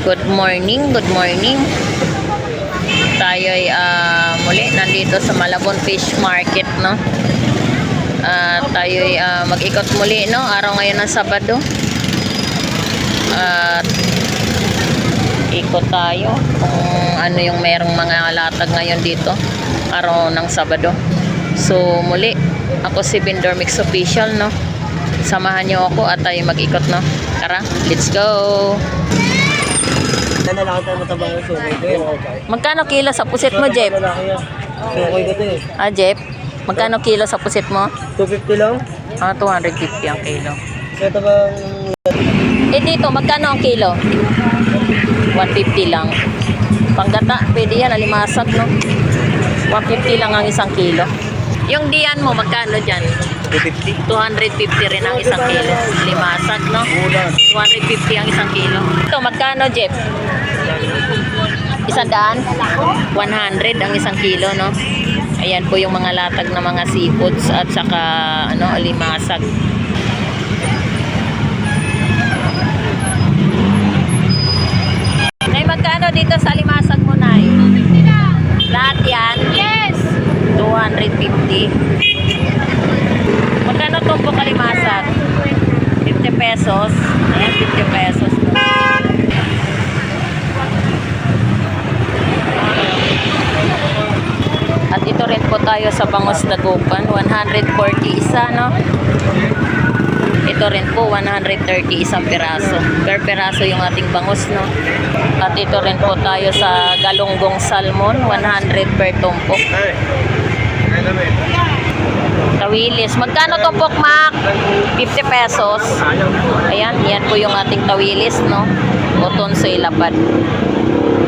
Good morning, good morning. Tayo ay muli nandito sa Malabon Fish Market, no? Tayo ay mag-ikot muli, no? Araw ngayon ng Sabado. Ikot tayo kung ano yung merong mga latag ngayon dito, araw ng Sabado. So muli, ako si Vendor Mix Official, no? Samahan niyo ako at tayo mag-ikot, no? Tara, let's go! Magkano kilo sa pusit mo, Jeff? Jeff, magkano kilo sa pusit mo? 250 lang. 250 ang kilo. Ito bang... Dito, magkano ang kilo? 150 lang. Panggata, pwede yan, alimasag, no? 150 lang ang isang kilo. Yung diyan mo, magkano dyan? 250. 250 rin ang isang kilo. Limasag, no? 250 ang isang kilo. Ito, magkano, Jeff? 100? 100 ang isang kilo, no? Ayan po yung mga latag na mga seafoods at saka, limasag. Nay, magkano dito sa limasag mo, Nay? Lahat yan? Yes! 250. Magkano tumpok kalimasag? 50 pesos. Ayan, 50 pesos. At ito rin po tayo sa Bangos Dagupan. 140 isa, no? Ito rin po, 130 isang piraso. Per piraso yung ating bangus, no? At ito rin po tayo sa Galunggong Salmon. 100 per tumpok. Tawilis. Magkano tumpok, Mac? 50 pesos. Ayan, yan po yung ating tawilis, no? Uton sa ilapad.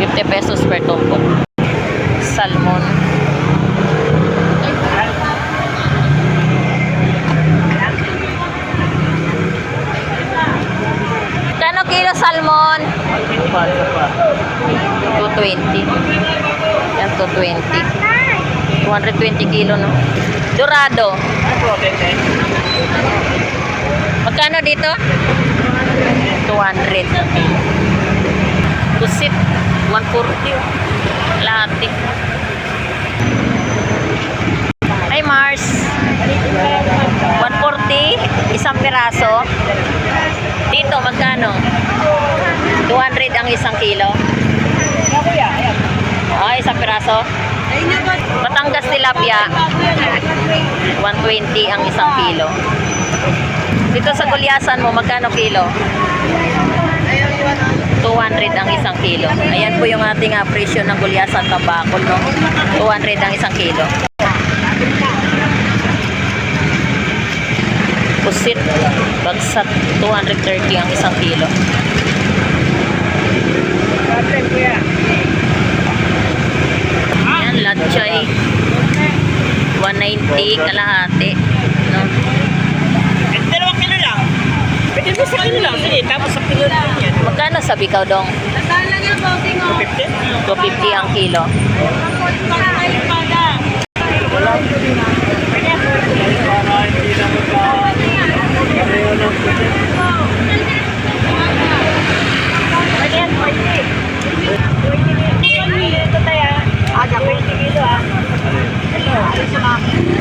50 pesos per tumpok. Salmon. Magkano kilo salmon? 220. Yan, 220. 220 kilo, no? Dorado. Magkano dito? 200. Pusit, 140. Lahati. Ay, Mars. 140, isang piraso. Dito, magkano? 200 ang isang kilo. Isang piraso. Batangas tilapia, 120 ang isang kilo. Dito sa Gulyasan mo, magkano kilo? 200 ang isang kilo. Ayan po yung ating presyo ng Gulyasan Tabacol, no? 200 ang isang kilo. Pusit, bagsat, 230 ang isang kilo. Ayan, latchay, 190 kalahati, no? Dalawang kilo lang. Pwede mo sa kilo lang. Sige, tapos sa kilo lang yan. Magkano sa bikaw, dong? 250? 250 ang kilo.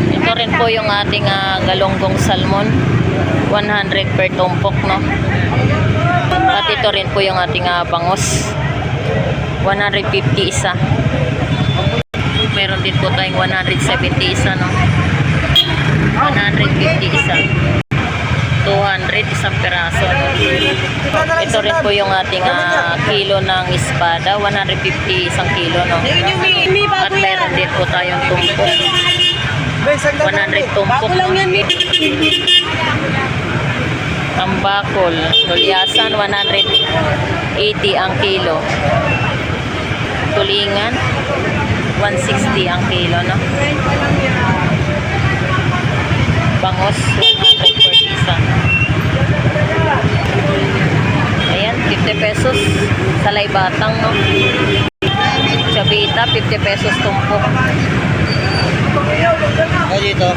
Ito rin po yung ating galunggong salmon, 100 per tumpok, no? At ito rin po yung ating bangus, 150 isa. Meron din po tayong 170 isa, no? 150 isa. 200 isang piraso. Ito rin po yung ating kilo ng espada, 150 isang kilo, no? At meron din po tayong tumpok, 100 tumpok, no? Tambakol, Gulyasan, 180 ang kilo. Tulingan, 160 ang kilo, no? Bangos, 140 isa. Ayan, 50 pesos. Salay batang, no? Chabita, 50 pesos tumpok. Dito.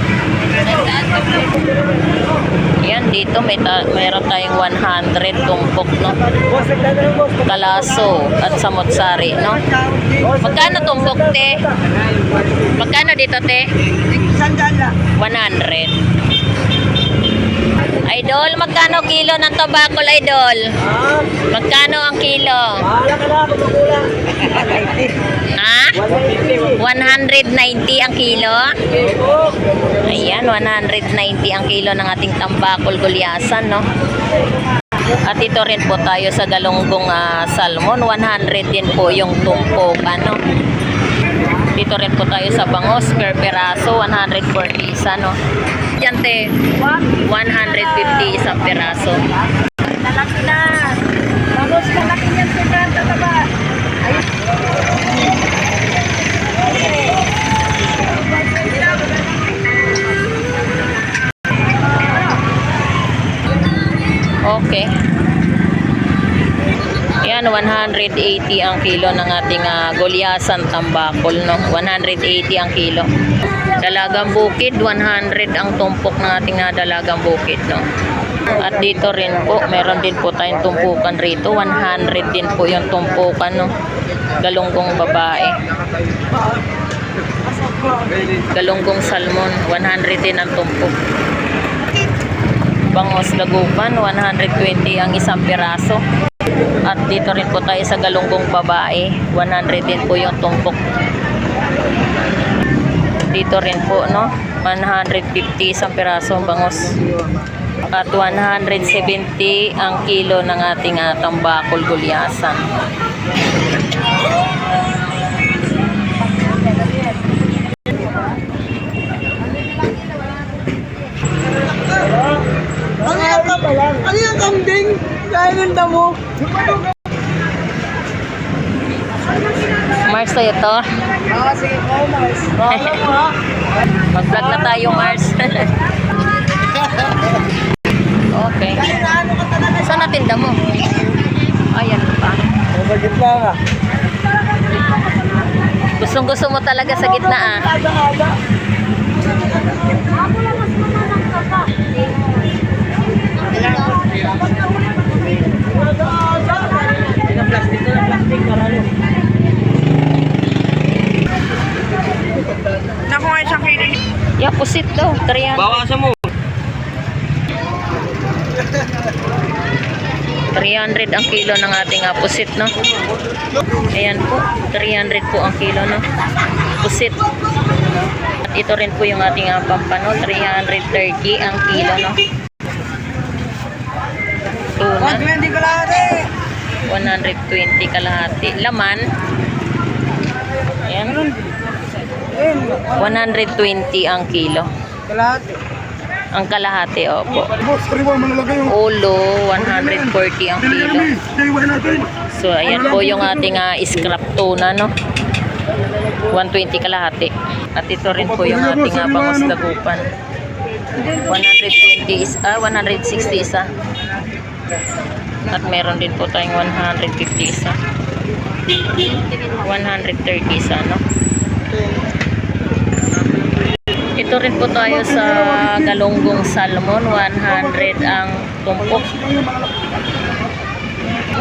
Yan, dito mayroon tayong 100 tumpok, no? Kalaso at samotsari, no? Magkano tumpok, te? Magkano dito, te? 100. Idol, magkano kilo ng tobacco, idol? Magkano ang kilo? Ha? 190 ang kilo? Ayan, 190 ang kilo ng ating tambakol gulyasan, no? At ito rin po tayo sa galunggong salmon, 100 din po yung tumpukan, no? Dito rin po tayo sa bangos, per peraso, 100 per isa, no? Yan, te, 150 isang peraso. Malaki na. Bangos, malaki yan sa kanta na ba? Okay. Yan, 180 ang kilo ng ating gulyasan tambakol, no? 180 ang kilo. Dalagang bukid, 100 ang tumpok ng ating dalagang bukid, no? At dito rin po, meron din po tayong tumpukan rito. 100 din po yung tumpukan, no? Galunggong babae. Galunggong salmon, 100 din ang tumpok. Bangos lagupan, 120 ang isang piraso. At dito rin po tayo sa galunggong babae, 100 din po yung tumpok. Dito rin po, no, 150 isang piraso ang bangos. At 170 ang kilo ng ating tambakol gulyasan. Ano yung kambing? Kaya ng damo. Mars tayo to. Sige po, Mars. Mag-vlog na tayo, Mars. Okay. Saan natin damo? Ayan pa. Sa gitna nga. Gustong gusto mo talaga sa gitna, ah. Naku nga isang kilo. Yeah, pusit daw. 300. Bawasan mo. 300 ang kilo ng ating pusit, no? Ayan po, 300 po ang kilo, no? Pusit. At ito rin po yung ating pampano, 330 ang kilo, no? Tuna, 120 kalahati. 120 kalahati. Laman, ayan, 120 ang kilo. Kalahati. Ang kalahati, opo. Boss, sariwa mo nalagay yung... Ulo, 140 ang kilo. So, ayan po yung ating scrap tuna, no? 120 kalahati. At ito rin po yung ating bangos lagupan. 120 isa, 160 isa. At meron din po tayong 150 isa. 130 isa, no? Ito rin po tayo sa galunggong salmon, 100 ang tumpok.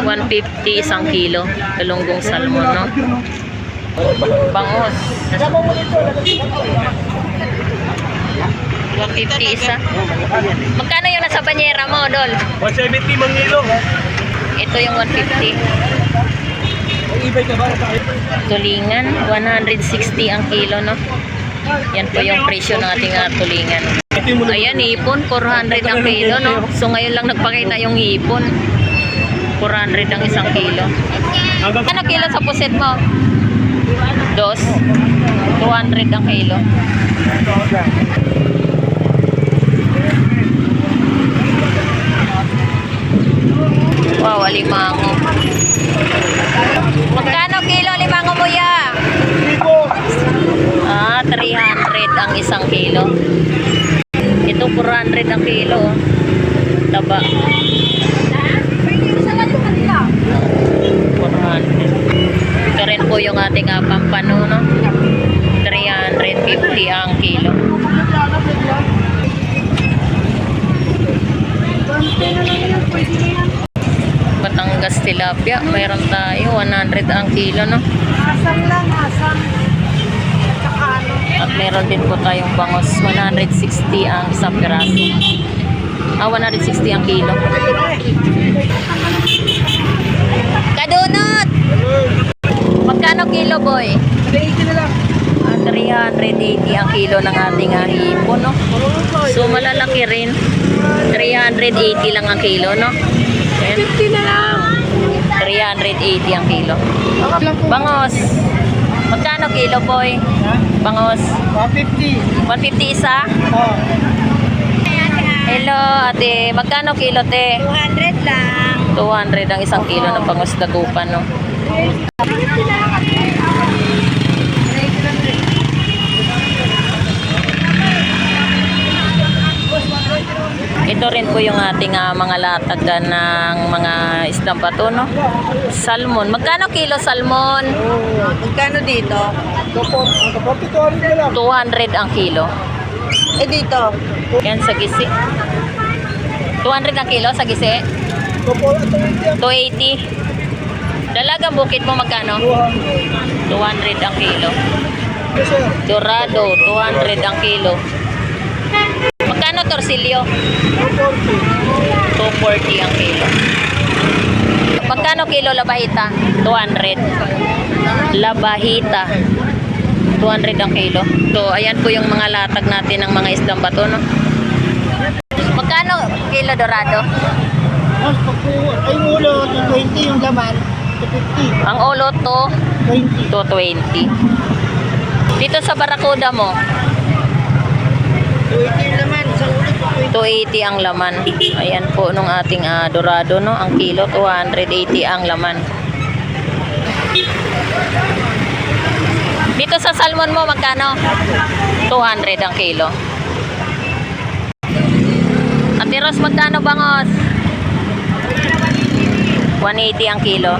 150 isang kilo, galunggong salmon, no? Bangos. 150 isa. Magkano yung nasa banyera mo, Dol? 170 mangilo. Ito yung 150. Ibay ka ba? Tulingan, 160 ang kilo, no? Yan po yung presyo ng ating tulingan. Ayan, hipon, 400 ang kilo, no? So ngayon lang nagpakita yung hipon. 400 ang isang kilo. Ano kilo sa puset mo? 2. 200 ang kilo. Wow, alimango. Magkano kilo alimango mo ya? 300 ang isang kilo. Ito 400 ang kilo. Taba. 400. Ito rin po yung ating pampano, no? 350 ang kilo. Batangas tilapia, mayroon tayo 100 ang kilo, no? Asam lang, asam. Tsaka ano. At meron din po tayong bangos, 160 ang isang piraso. 160 ang kilo. Kadunot! Magkano kilo, boy? 380 na lang. 380 ang kilo ng ating hipon, no? So, malalaki rin. 380 lang ang kilo, no? Ayan. 50 na lang. 380 ang kilo. Bangos. Magkano kilo, boy? Bangos. 150. 150 isa? Oh. Hello, ate. Magkano kilo, te? 200 lang. 200 ang isang kilo ng bangos dagupan, no? Ito rin po yung ating mga latag ng mga isdang bato, no? Salmon. Magkano kilo salmon? Magkano dito? 200 na lang. 200 ang kilo. Eh dito? Yan sa gisi. 200 ang kilo sa gisi. 280. Dalagang bukid mo magkano? 200 ang kilo. Dorado, 200 ang kilo. Magkano torsilyo? 240 ang kilo. Magkano kilo labahita? 200. Labahita. 200 ang kilo. So, ayan po yung mga latag natin ng mga isdang bato, no? Magkano kilo dorado? Ay ulo, 20 yung laman. 250. Ang ulo to, 20. 220. Dito sa Barakuda mo, 20 yung laman. Sa ulo, 280 ang laman. Ayan po nung ating dorado, no? Ang kilo, 280 ang laman. Dito sa salmon mo, magkano? 200 ang kilo. Ate Ros, magkano bangos? 180 ang kilo.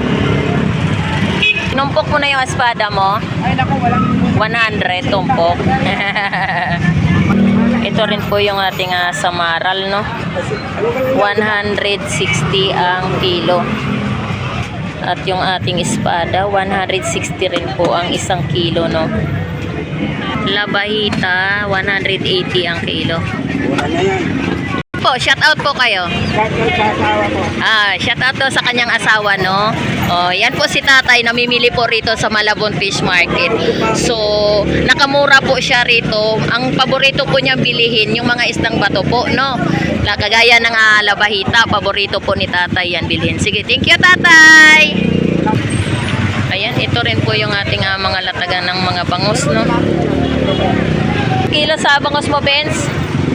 Numpok mo na yung espada mo. Ay naku, walang 100 tumpok. Ito rin po yung ating samaral, no? 160 ang kilo. At yung ating espada, 160 rin po ang isang kilo, no? Labahita, 180 ang kilo. Po, shout out po kayo. sa asawa ko. Shout out to sa kanyang asawa, no? Oh, yan po si tatay, namimili po rito sa Malabon Fish Market. So, nakamura po siya rito. Ang paborito po niya bilihin, yung mga isdang bato po, no? Kagaya ng labahita, paborito po ni tatay yan bilhin. Sige, thank you, tatay! Ayan, ito rin po yung ating mga latagan ng mga bangus, no? Kilo sa bangus mo, Benz?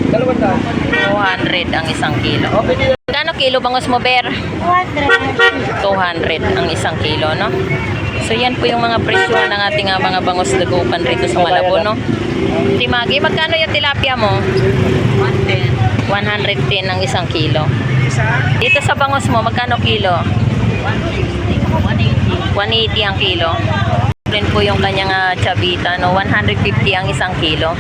200 ang isang kilo. Kano kilo bangos mo, Ber? 200 ang isang kilo, no? So, yan po yung mga presyo ng ating mga bangos dagupan rito sa Malabon, no? Timagi, magkano yung tilapia mo? 110 ang isang kilo. Dito sa bangos mo, magkano kilo? 180 ang kilo. Rin po yung kanyang chavita, no? 150 ang isang kilo.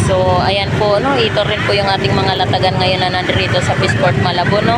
So, ayan po, no? Ito rin po yung ating mga latagan ngayon na nandito sa Fishport Malabon, no?